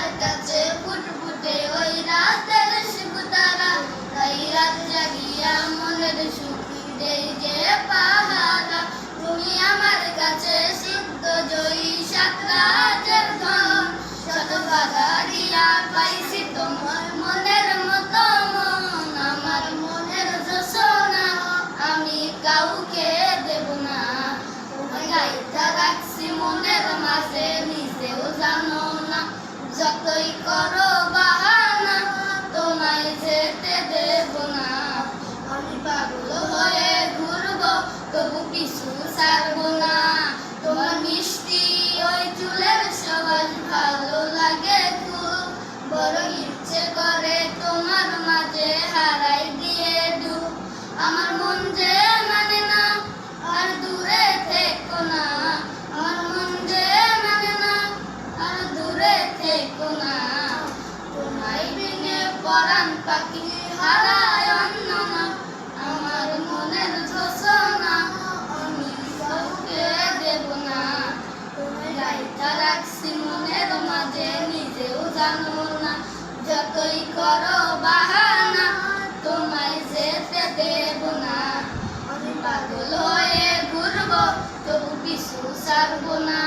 আমার কাছে ফুটফুটে ওই রাতের শিব তারা, তাই রাত জাগিয়া মনের সুখী দেই যে পাহারা। তুমি আমার কাছে সিদ্ধ জয়ী সাক্ষাতের ধন, শত বাধা দিয়া পাইছি তোমার মনের মতো মন। আমার মনের জোছনা আমি কাউকে দেব না, তোমায় গাইতা রাখছি মনের মাঝে, নিজেও জানো না। যতই করো বাহানা তোমায় যেতে দেব না, আমি পাগল হয়ে ঘুরবো তবু পিছু ছাড়বো না। তোমার মিষ্টি ওই চুলের সবাস ভালো লাগে খুব, বড় ইচ্ছে করে তোমার মাঝে হারাই দিয়ে ডুব। আমার মন যে মানে না আর দূরে থেকো না, আমার মন যে মানে না আর দূরে থেকো না। তোমায় বিনে পরাণ পাখি হারায় অন্য না, আমার মনের জোছনা আমি কাউকে দেব না। তোমায় গাইতা রাখছি মনের মাঝে, নিজেও জানো না। যতই করো বাহানা তোমায় যেতে দেব না, আমি পাগল হয়ে ঘুরবো তবু পিছু ছাড়বো না।